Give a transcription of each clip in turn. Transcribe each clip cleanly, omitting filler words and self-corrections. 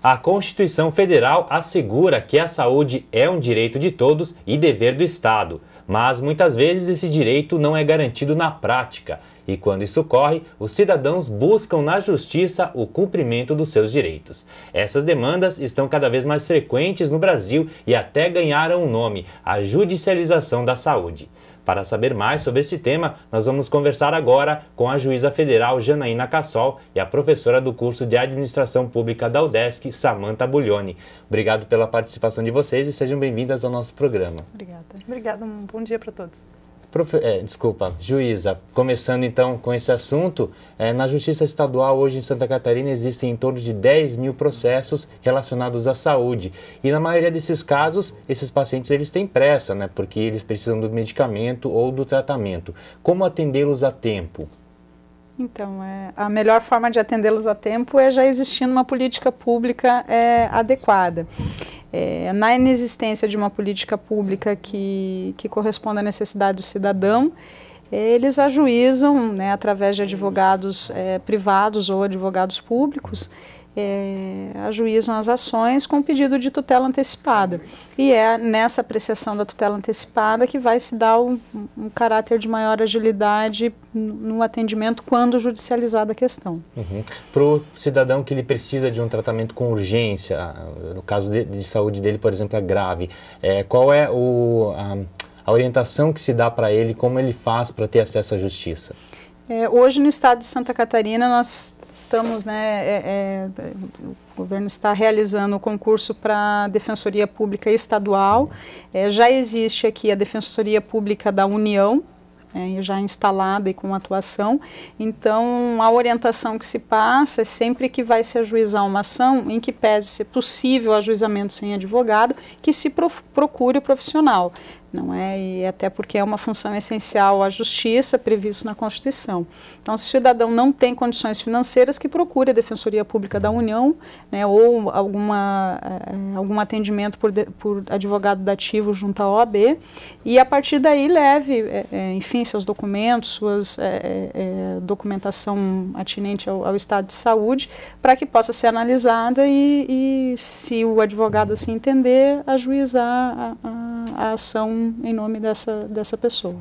A Constituição Federal assegura que a saúde é um direito de todos e dever do Estado, mas muitas vezes esse direito não é garantido na prática. E quando isso ocorre, os cidadãos buscam na justiça o cumprimento dos seus direitos. Essas demandas estão cada vez mais frequentes no Brasil e até ganharam um nome: a judicialização da saúde. Para saber mais sobre esse tema, nós vamos conversar agora com a juíza federal Janaína Cassol e a professora do curso de Administração Pública da UDESC, Samantha Buglioni. Obrigado pela participação de vocês e sejam bem-vindas ao nosso programa. Obrigada. Obrigada, um bom dia para todos. Juíza, começando então com esse assunto, na Justiça Estadual hoje em Santa Catarina existem em torno de 10 mil processos relacionados à saúde e na maioria desses casos, esses pacientes eles têm pressa, né, porque eles precisam do medicamento ou do tratamento. Como atendê-los a tempo? Então, a melhor forma de atendê-los a tempo é já existindo uma política pública adequada. Na inexistência de uma política pública que corresponda à necessidade do cidadão, eles ajuizam, né, através de advogados privados ou advogados públicos, ajuizam as ações com pedido de tutela antecipada. E é nessa apreciação da tutela antecipada que vai se dar um caráter de maior agilidade no atendimento quando judicializada a questão. Para o cidadão que ele precisa de um tratamento com urgência, no caso de saúde dele, por exemplo, é grave, qual é a orientação que se dá para ele, como ele faz para ter acesso à justiça? Hoje no estado de Santa Catarina nós estamos, o governo está realizando o concurso para a Defensoria Pública Estadual. Já existe aqui a Defensoria Pública da União, já instalada e com atuação. Então, a orientação que se passa é sempre que vai se ajuizar uma ação, em que pese ser possível o ajuizamento sem advogado, que se procure o profissional. Não é? E até porque é uma função essencial à justiça, previsto na Constituição. Então, se o cidadão não tem condições financeiras, que procure a Defensoria Pública da União, né, ou algum atendimento por advogado dativo junto à OAB, e a partir daí leve, enfim, seus documentos, suas documentação atinente ao estado de saúde, para que possa ser analisada e se o advogado assim entender, ajuizar a ação em nome dessa pessoa.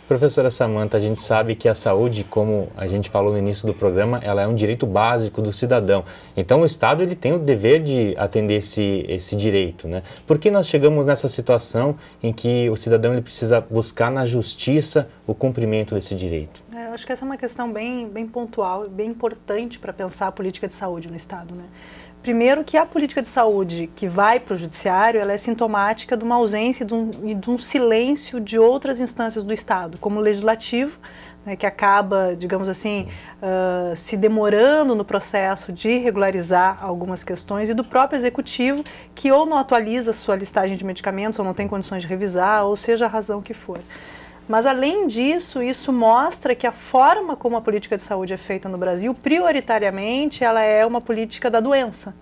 Professora Samantha, a gente sabe que a saúde, como a gente falou no início do programa, ela é um direito básico do cidadão. Então o Estado ele tem o dever de atender esse direito, né? Por que nós chegamos nessa situação em que o cidadão ele precisa buscar na justiça o cumprimento desse direito? Eu acho que essa é uma questão bem pontual, bem importante para pensar a política de saúde no Estado, né? Primeiro que a política de saúde que vai para o judiciário, ela é sintomática de uma ausência e de um silêncio de outras instâncias do Estado, como o legislativo, né, que acaba, digamos assim, se demorando no processo de regularizar algumas questões, e do próprio executivo, que ou não atualiza sua listagem de medicamentos, ou não tem condições de revisar, ou seja a razão que for. Mas, além disso, isso mostra que a forma como a política de saúde é feita no Brasil, prioritariamente, ela é uma política da doença.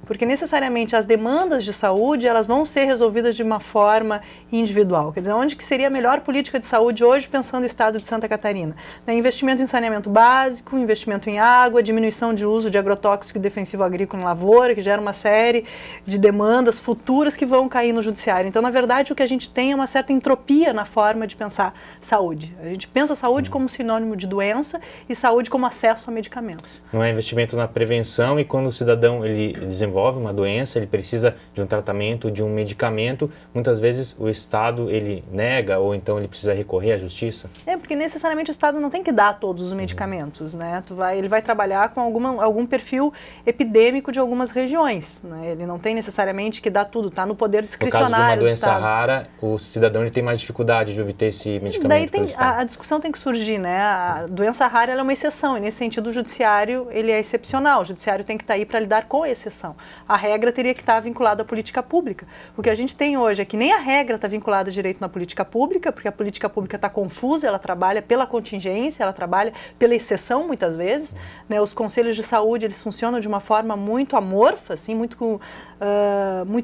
Porque, necessariamente, as demandas de saúde, elas vão ser resolvidas de uma forma individual. Quer dizer, onde que seria a melhor política de saúde hoje, pensando no estado de Santa Catarina? Investimento em saneamento básico, investimento em água, diminuição de uso de agrotóxico e defensivo agrícola em lavoura, que gera uma série de demandas futuras que vão cair no judiciário. Então, na verdade, o que a gente tem é uma certa entropia na forma de pensar saúde. A gente pensa saúde como sinônimo de doença e saúde como acesso a medicamentos. Não é investimento na prevenção, e quando o cidadão ele desenvolve uma doença, ele precisa de um tratamento, de um medicamento, muitas vezes o Estado ele nega, ou então ele precisa recorrer à justiça? Porque necessariamente o Estado não tem que dar todos os medicamentos, né? Ele vai trabalhar com algum perfil epidêmico de algumas regiões, né? Ele não tem necessariamente que dar tudo, está no poder discricionário do Estado. No caso de uma doença rara, o cidadão ele tem mais dificuldade de obter esse medicamento pelo Estado. A discussão tem que surgir, né? A doença rara ela é uma exceção, e nesse sentido o judiciário ele é excepcional, o judiciário tem que estar aí para lidar com a exceção. A regra teria que estar vinculada à política pública. O que a gente tem hoje é que nem a regra está vinculada a direito na política pública, porque a política pública está confusa, ela trabalha pela contingência, ela trabalha pela exceção muitas vezes, né? Os conselhos de saúde eles funcionam de uma forma muito amorfa, assim, muito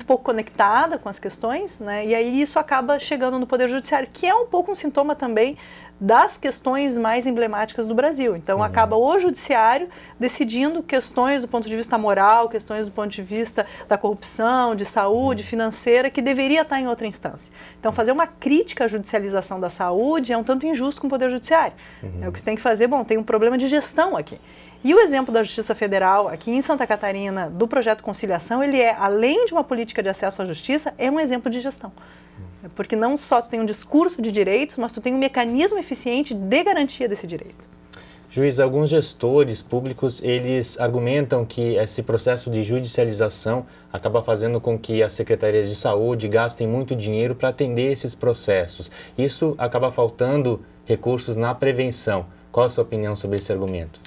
pouco conectada com as questões, né? E aí isso acaba chegando no Poder Judiciário, que é um pouco um sintoma também das questões mais emblemáticas do Brasil. Então, acaba o judiciário decidindo questões do ponto de vista moral, questões do ponto de vista da corrupção, de saúde, financeira, que deveria estar em outra instância. Então, fazer uma crítica à judicialização da saúde é um tanto injusto com o Poder Judiciário. O que você tem que fazer, bom, tem um problema de gestão aqui. E o exemplo da Justiça Federal, aqui em Santa Catarina, do projeto Conciliação, ele é, além de uma política de acesso à justiça, é um exemplo de gestão. Porque não só tu tem um discurso de direitos, mas tu tem um mecanismo eficiente de garantia desse direito. Juiz, alguns gestores públicos, eles argumentam que esse processo de judicialização acaba fazendo com que as secretarias de saúde gastem muito dinheiro para atender esses processos. Isso acaba faltando recursos na prevenção. Qual a sua opinião sobre esse argumento?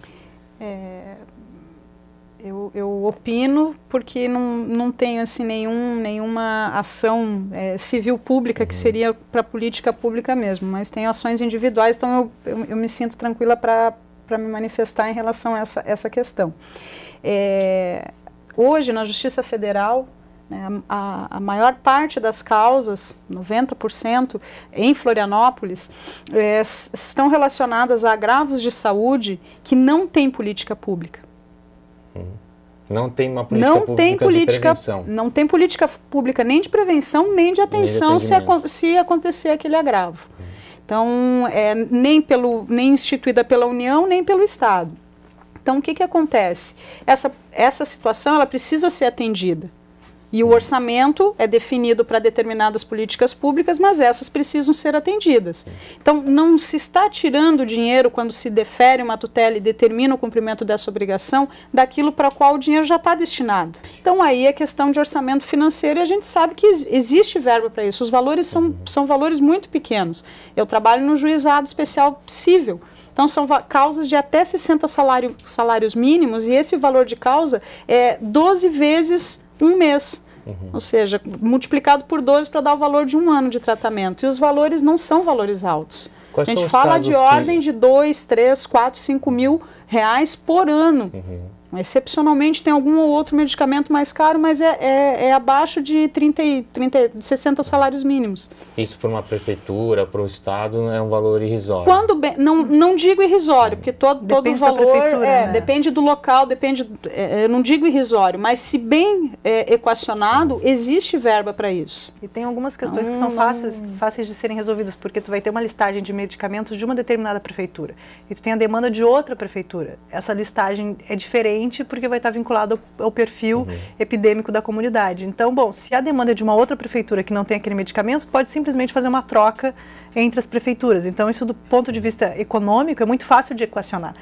Eu opino porque não tenho assim, nenhuma ação civil pública que seria para política pública mesmo, mas tenho ações individuais, então eu me sinto tranquila para me manifestar em relação a essa questão. Hoje, na Justiça Federal, né, a maior parte das causas, 90%, em Florianópolis, estão relacionadas a agravos de saúde que não têm política pública. Não tem uma política pública de prevenção. Não tem política pública nem de prevenção, nem de atenção se acontecer aquele agravo. Então, nem instituída pela União, nem pelo Estado. Então, o que acontece? Essa situação ela precisa ser atendida. E o orçamento é definido para determinadas políticas públicas, mas essas precisam ser atendidas. Então, não se está tirando dinheiro quando se defere uma tutela e determina o cumprimento dessa obrigação daquilo para o qual o dinheiro já está destinado. Então, aí é questão de orçamento financeiro e a gente sabe que existe verba para isso. Os valores são valores muito pequenos. Eu trabalho no juizado especial civil. Então, são causas de até 60 salários mínimos e esse valor de causa é 12 vezes um mês, ou seja, multiplicado por 12 para dar o valor de um ano de tratamento. E os valores não são valores altos. Quais a gente fala de ordem de 2, 3, 4, 5 mil reais por ano. Excepcionalmente tem algum ou outro medicamento mais caro, mas é abaixo de 60 salários mínimos. Isso para uma prefeitura, para o Estado, é um valor irrisório? Não digo irrisório, porque todo valor depende do local, eu não digo irrisório, mas se bem equacionado, existe verba para isso. E tem algumas questões que são fáceis de serem resolvidas, porque tu vai ter uma listagem de medicamentos de uma determinada prefeitura e tu tem a demanda de outra prefeitura. Essa listagem é diferente porque vai estar vinculado ao perfil epidêmico da comunidade. Então, bom, se a demanda é de uma outra prefeitura que não tem aquele medicamento, pode simplesmente fazer uma troca entre as prefeituras. Então, isso do ponto de vista econômico é muito fácil de equacionar.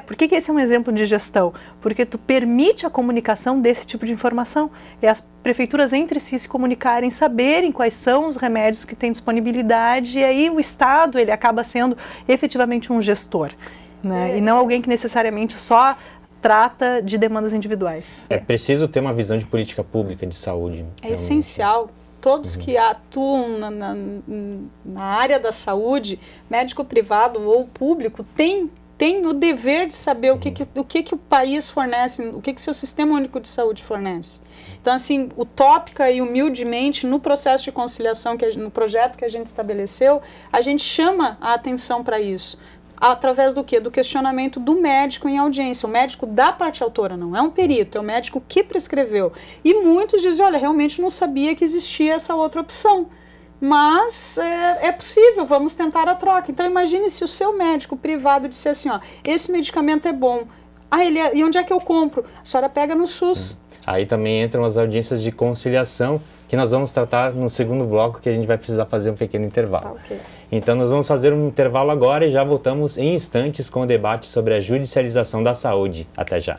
Por que esse é um exemplo de gestão? Porque tu permite a comunicação desse tipo de informação. E as prefeituras entre si se comunicarem, saberem quais são os remédios que têm disponibilidade, e aí o Estado ele acaba sendo efetivamente um gestor, né? E não alguém que necessariamente só trata de demandas individuais. É preciso ter uma visão de política pública de saúde. É essencial. Todos que atuam na área da saúde, médico privado ou público, tem o dever de saber o que o país fornece, o que o seu Sistema Único de Saúde fornece. Então, assim, utópica e humildemente, no processo de conciliação, no projeto que a gente estabeleceu, a gente chama a atenção para isso. Através do quê? Do questionamento do médico em audiência. O médico da parte autora, não é um perito, é o médico que prescreveu. E muitos dizem, olha, realmente não sabia que existia essa outra opção. Mas é possível, vamos tentar a troca. Então imagine se o seu médico privado disser assim, ó, esse medicamento é bom. E onde é que eu compro? A senhora pega no SUS. Aí também entram as audiências de conciliação, que nós vamos tratar no segundo bloco, que a gente vai precisar fazer um pequeno intervalo. Okay. Então nós vamos fazer um intervalo agora e já voltamos em instantes com o debate sobre a judicialização da saúde. Até já.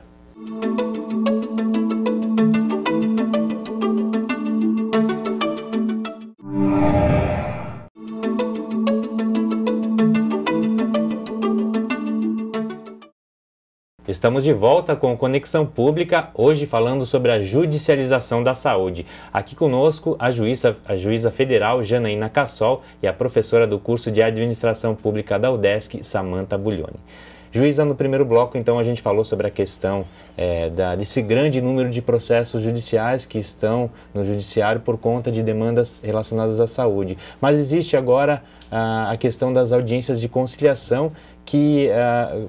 Estamos de volta com Conexão Pública, hoje falando sobre a judicialização da saúde. Aqui conosco a juíza federal Janaína Cassol e a professora do curso de Administração Pública da UDESC, Samantha Buglioni. Juíza, no primeiro bloco, então, a gente falou sobre a questão desse grande número de processos judiciais que estão no judiciário por conta de demandas relacionadas à saúde. Mas existe agora a questão das audiências de conciliação que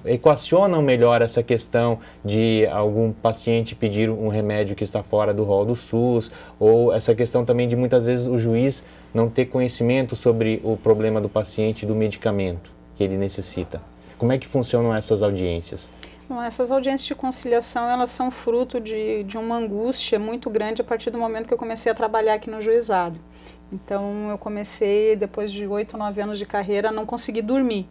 equacionam melhor essa questão de algum paciente pedir um remédio que está fora do rol do SUS, ou essa questão também de muitas vezes o juiz não ter conhecimento sobre o problema do paciente e do medicamento que ele necessita. Como é que funcionam essas audiências? Bom, essas audiências de conciliação, elas são fruto de uma angústia muito grande a partir do momento que eu comecei a trabalhar aqui no juizado. Então, eu comecei, depois de 8 ou 9 anos de carreira, a não conseguir dormir,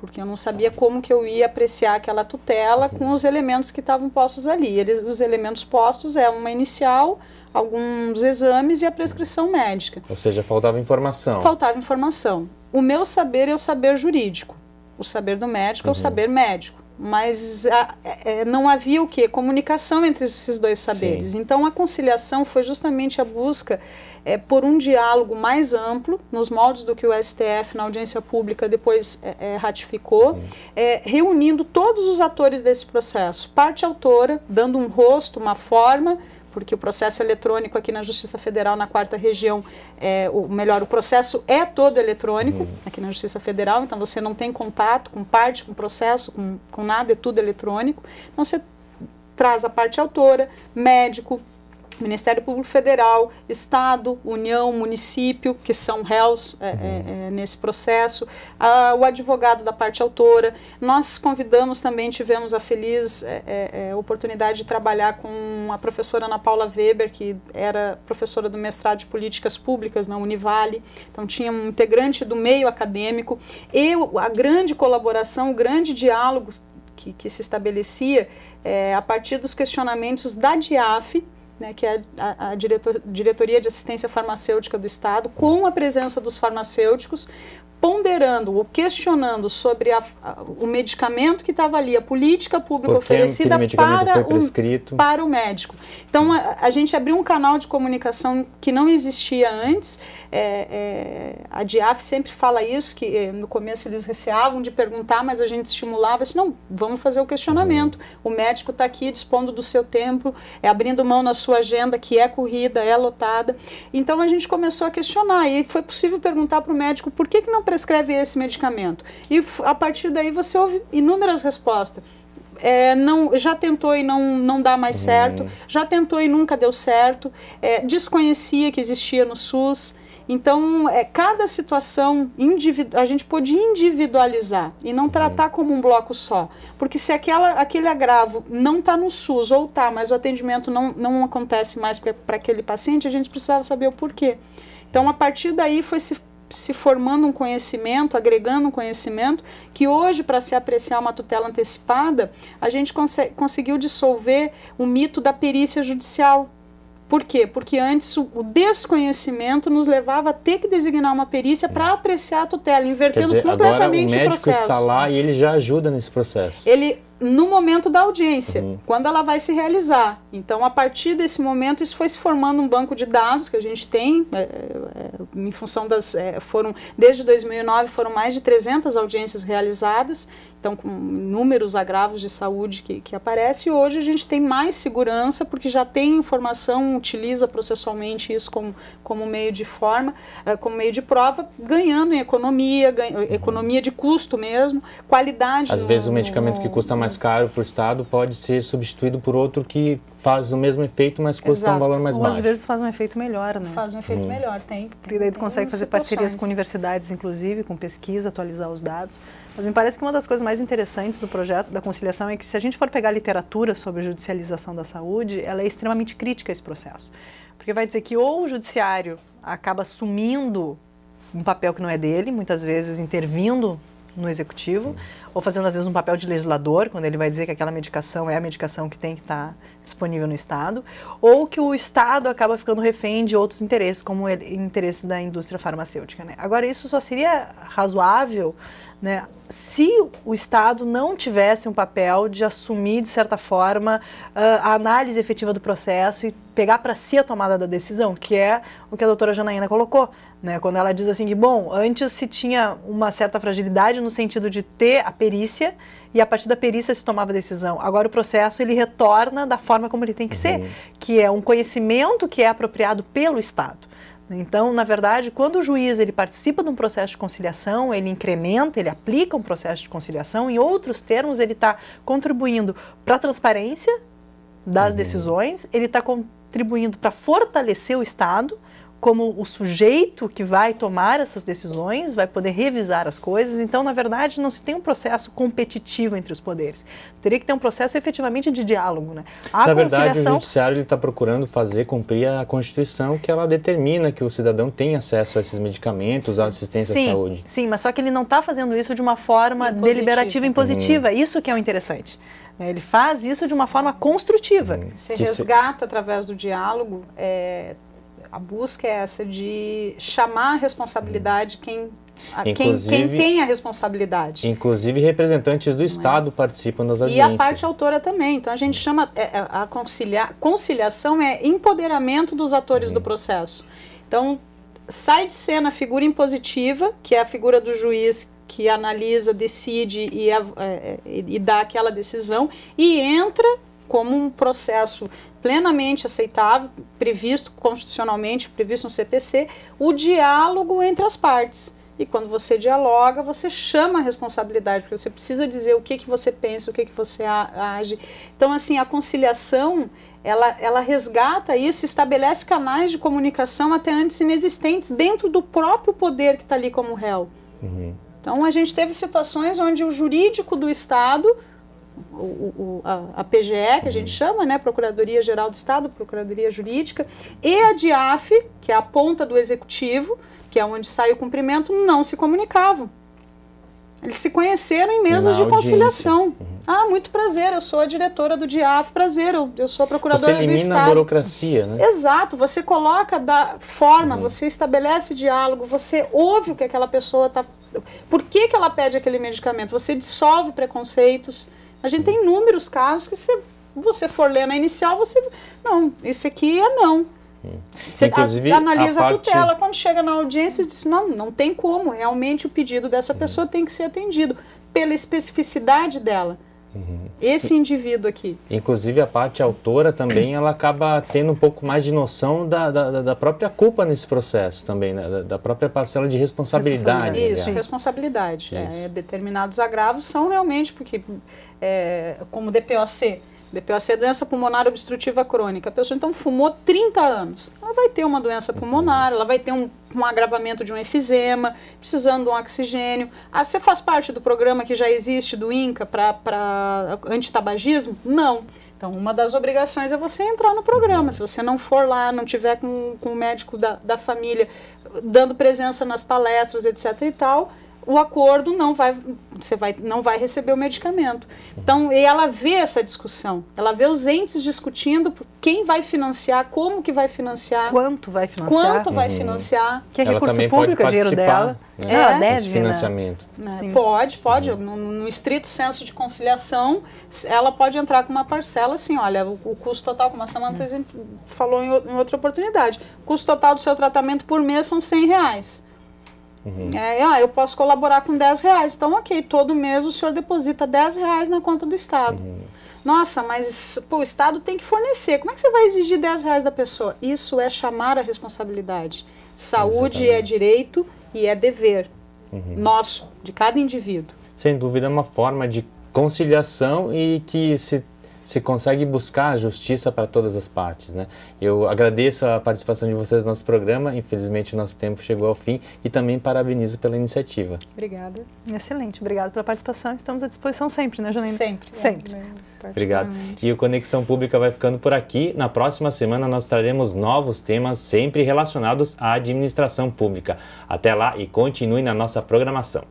porque eu não sabia como que eu ia apreciar aquela tutela com os elementos que estavam postos ali. Os elementos postos é uma inicial, alguns exames e a prescrição médica. Ou seja, faltava informação. Faltava informação. O meu saber é o saber jurídico. O saber do médico é o saber médico, mas não havia o quê? Comunicação entre esses dois saberes. Sim. Então, a conciliação foi justamente a busca por um diálogo mais amplo, nos moldes do que o STF, na audiência pública, depois ratificou, reunindo todos os atores desse processo. Parte autora, dando um rosto, uma forma, porque o processo eletrônico aqui na Justiça Federal, na 4ª Região, o processo é todo eletrônico aqui na Justiça Federal, então você não tem contato com parte, com processo, com nada, é tudo eletrônico. Então você traz a parte autora, médico, Ministério Público Federal, Estado, União, município, que são réus nesse processo, o advogado da parte autora. Nós convidamos também, tivemos a feliz oportunidade de trabalhar com a professora Ana Paula Weber, que era professora do mestrado de Políticas Públicas na Univale, então tinha um integrante do meio acadêmico, e a grande colaboração, o grande diálogo que se estabelecia a partir dos questionamentos da DIAF, que é a Diretoria de Assistência Farmacêutica do Estado, com a presença dos farmacêuticos, ponderando ou questionando sobre o medicamento que estava ali, a política pública oferecida para o médico. Então, a gente abriu um canal de comunicação que não existia antes. A DIAF sempre fala isso, que no começo eles receavam de perguntar, mas a gente estimulava, assim, não, vamos fazer o questionamento. O médico está aqui dispondo do seu tempo, abrindo mão na sua agenda, que é corrida, é lotada. Então, a gente começou a questionar, e foi possível perguntar para o médico por que não prescreve esse medicamento. E a partir daí você ouve inúmeras respostas. Já tentou e não dá mais certo, já tentou e nunca deu certo, desconhecia que existia no SUS. Então, cada situação a gente pode individualizar e não tratar como um bloco só. Porque se aquele agravo não está no SUS, ou está, mas o atendimento não acontece mais para aquele paciente, a gente precisava saber o porquê. Então, a partir daí foi se formando um conhecimento, agregando um conhecimento, que hoje, para se apreciar uma tutela antecipada, a gente conseguiu dissolver o mito da perícia judicial. Por quê? Porque antes o desconhecimento nos levava a ter que designar uma perícia para apreciar a tutela, invertendo completamente o processo. Agora o médico está lá e ele já ajuda nesse processo. No momento da audiência, quando ela vai se realizar. Então, a partir desse momento, isso foi se formando um banco de dados que a gente tem, em função desde 2009, foram mais de 300 audiências realizadas, então com inúmeros agravos de saúde que aparecem, e hoje a gente tem mais segurança, porque já tem informação, utiliza processualmente isso como meio de forma, como meio de prova, ganhando em economia, economia de custo mesmo, qualidade. Às vezes o medicamento que custa mais caro para o Estado pode ser substituído por outro que faz o mesmo efeito, mas custa um valor mais baixo. Ou às vezes faz um efeito melhor, né? Faz um efeito melhor, tem. Porque daí tu consegue fazer parcerias com universidades, inclusive, com pesquisa, atualizar os dados. Mas me parece que uma das coisas mais interessantes do projeto da conciliação é que, se a gente for pegar a literatura sobre a judicialização da saúde, ela é extremamente crítica a esse processo. Porque vai dizer que ou o judiciário acaba assumindo um papel que não é dele, muitas vezes intervindo no executivo, ou fazendo às vezes um papel de legislador, quando ele vai dizer que aquela medicação é a medicação que tem que estar disponível no Estado, ou que o Estado acaba ficando refém de outros interesses, como o interesse da indústria farmacêutica, né? Agora, isso só seria razoável né? Se o Estado não tivesse um papel de assumir, de certa forma, a análise efetiva do processo e pegar para si a tomada da decisão, que é o que a doutora Janaína colocou, né? Quando ela diz assim que, bom, antes se tinha uma certa fragilidade no sentido de ter a perícia e a partir da perícia se tomava a decisão. Agora o processo ele retorna da forma como ele tem que ser, que é um conhecimento que é apropriado pelo Estado. Então, na verdade, quando o juiz ele participa de um processo de conciliação, ele incrementa, ele aplica um processo de conciliação, em outros termos, ele está contribuindo para a transparência das decisões, ele está contribuindo para fortalecer o Estado como o sujeito que vai tomar essas decisões, vai poder revisar as coisas. Então, na verdade, não se tem um processo competitivo entre os poderes. Teria que ter um processo efetivamente de diálogo, né? Na verdade, o judiciário está procurando fazer cumprir a Constituição, que ela determina que o cidadão tem acesso a esses medicamentos, à assistência à saúde. Sim, mas só que ele não está fazendo isso de uma forma deliberativa e impositiva. Isso que é o interessante. Ele faz isso de uma forma construtiva. Se resgata através do diálogo. A busca é essa de chamar a responsabilidade quem tem a responsabilidade. Inclusive representantes do Estado participam das audiências. E a parte autora também. Então a gente chama, conciliação é empoderamento dos atores do processo. Então sai de cena a figura impositiva, que é a figura do juiz que analisa, decide e dá aquela decisão, e entra como um processo plenamente aceitável, previsto constitucionalmente, previsto no CPC, o diálogo entre as partes. E quando você dialoga, você chama a responsabilidade, porque você precisa dizer o que você pensa, o que você age. Então, assim, a conciliação, ela resgata isso, estabelece canais de comunicação até antes inexistentes dentro do próprio poder que está ali como réu. Então, a gente teve situações onde o jurídico do Estado, a PGE, que a gente chama, né, Procuradoria-Geral do Estado, Procuradoria Jurídica, e a DIAF, que é a ponta do Executivo, que é onde sai o cumprimento, não se comunicavam. Eles se conheceram em mesas de conciliação. Muito prazer, eu sou a diretora do DIAF, prazer, eu sou a procuradora do Estado. Você elimina a burocracia, né? Exato, você coloca da forma, você estabelece diálogo, você ouve o que aquela pessoa está... Por que ela pede aquele medicamento? Você dissolve preconceitos. A gente tem inúmeros casos que se você for ler na inicial, não, esse aqui é não. Você analisa a tutela, quando chega na audiência, diz, não tem como, realmente o pedido dessa pessoa tem que ser atendido, pela especificidade dela. Esse indivíduo aqui. Inclusive a parte autora também, ela acaba tendo um pouco mais de noção da própria culpa nesse processo também, né? Da própria parcela de responsabilidade. Isso, responsabilidade. Determinados agravos são realmente, porque como DPOC é doença pulmonar obstrutiva crônica. A pessoa então fumou 30 anos. Ela vai ter uma doença pulmonar, ela vai ter um agravamento de um efizema, precisando de um oxigênio. Você faz parte do programa que já existe do INCA para antitabagismo? Não. Então, uma das obrigações é você entrar no programa. Se você não for lá, não tiver com o médico da família dando presença nas palestras, etc. e tal, o acordo não vai receber o medicamento. Então, e ela vê essa discussão, ela vê os entes discutindo quem vai financiar, como que vai financiar, quanto vai financiar, que é recurso público, é dinheiro dela, né? Ela deve, esse financiamento. Né? Pode, no estrito senso de conciliação, ela pode entrar com uma parcela assim, olha, o custo total, como a Samantha falou em outra oportunidade, o custo total do seu tratamento por mês são R$100. Eu posso colaborar com R$10. Então, ok, todo mês o senhor deposita R$10 na conta do Estado. Nossa, mas o Estado tem que fornecer. Como é que você vai exigir R$10 da pessoa? Isso é chamar a responsabilidade. Saúde é direito e é dever nosso, de cada indivíduo. Sem dúvida é uma forma de conciliação e que se consegue buscar a justiça para todas as partes, né? Eu agradeço a participação de vocês no nosso programa, infelizmente o nosso tempo chegou ao fim e também parabenizo pela iniciativa. Obrigada. Excelente, obrigada pela participação, estamos à disposição sempre, né, Janaína? Sempre. Obrigado. E o Conexão Pública vai ficando por aqui. Na próxima semana nós traremos novos temas sempre relacionados à administração pública. Até lá e continue na nossa programação.